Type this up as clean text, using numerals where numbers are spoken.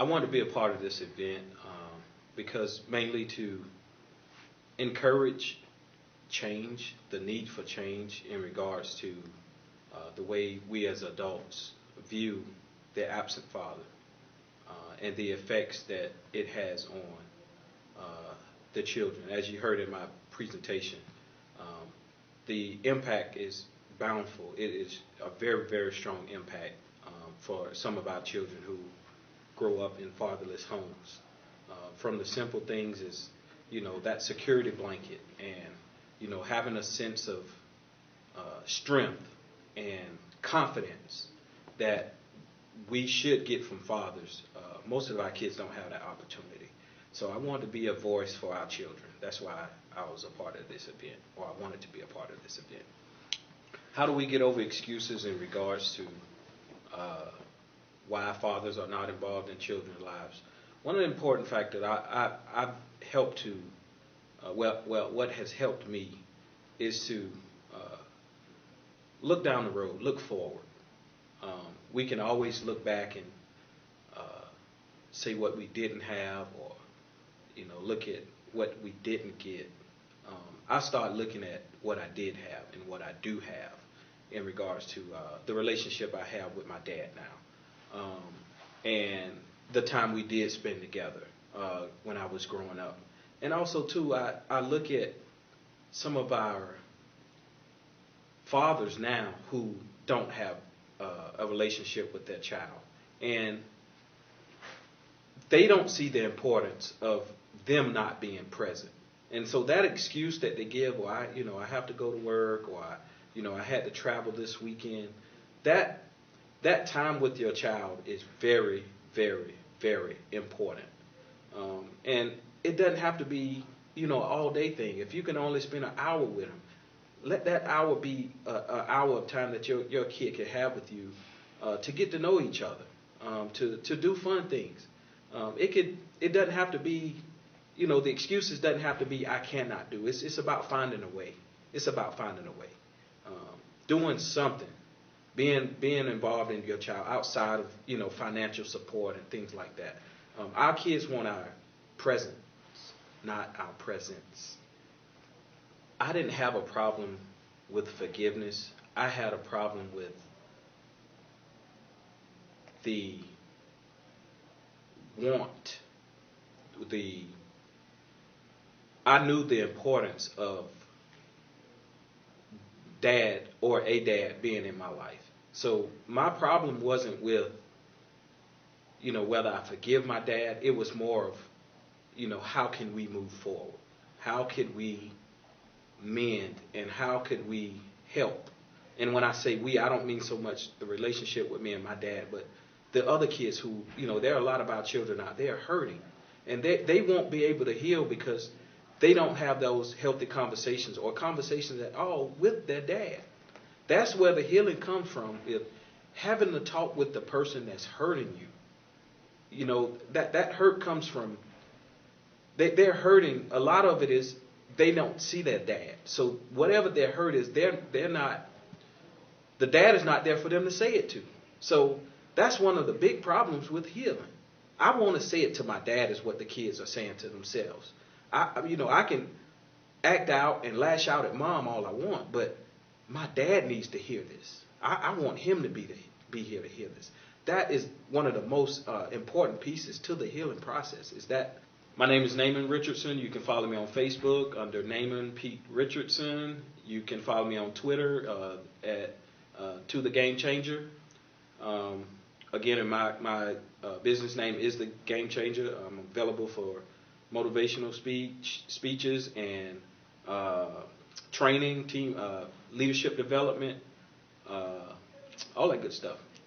I wanted to be a part of this event because mainly to encourage change, the need for change in regards to the way we as adults view the absent father and the effects that it has on the children. As you heard in my presentation, the impact is bountiful. It is a very, very strong impact for some of our children who grow up in fatherless homes. From the simple things as, that security blanket and, having a sense of strength and confidence that we should get from fathers. Most of our kids don't have that opportunity. So I wanted to be a voice for our children. That's why I was a part of this event, or I wanted to be a part of this event. How do we get over excuses in regards to why fathers are not involved in children's lives? One of the important factors I've helped to, what has helped me is to look down the road, look forward. We can always look back and say what we didn't have, or look at what we didn't get. I start looking at what I did have and what I do have in regards to the relationship I have with my dad now, and the time we did spend together when I was growing up. And also, too, I look at some of our fathers now who don't have a relationship with their child, and they don't see the importance of them not being present. And so that excuse that they give, well, I have to go to work, or I had to travel this weekend. That time with your child is very, very, very important. And it doesn't have to be, an all-day thing. If you can only spend an hour with them, let that hour be an hour of time that your kid can have with you to get to know each other, to do fun things. It doesn't have to be, the excuses doesn't have to be I cannot do. It's about finding a way. It's about finding a way. Doing something, being involved in your child outside of financial support and things like that. Our kids want our presence, not our presence. I didn't have a problem with forgiveness. I had a problem with the want, I knew the importance of dad or a dad being in my life. So my problem wasn't with, whether I forgive my dad. It was more of, how can we move forward? How could we mend, and how could we help? And when I say we, I don't mean so much the relationship with me and my dad, but the other kids who, there are a lot of our children out there hurting, and they won't be able to heal because they don't have those healthy conversations, or conversations at all with their dad. That's where the healing comes from, if having to talk with the person that's hurting you. That hurt comes from, they're hurting. A lot of it is they don't see their dad. So whatever their hurt is, they're not, the dad is not there for them to say it to. So that's one of the big problems with healing. I want to say it to my dad is what the kids are saying to themselves. I can act out and lash out at mom all I want, but my dad needs to hear this. I want him to be here to hear this. That is one of the most important pieces to the healing process. Is that my name is Namon Richardson. You can follow me on Facebook under Namon Pete Richardson. You can follow me on Twitter at To The Game Changer. Again, my business name is The Game Changer. I'm available for motivational speeches and training, team leadership development, all that good stuff.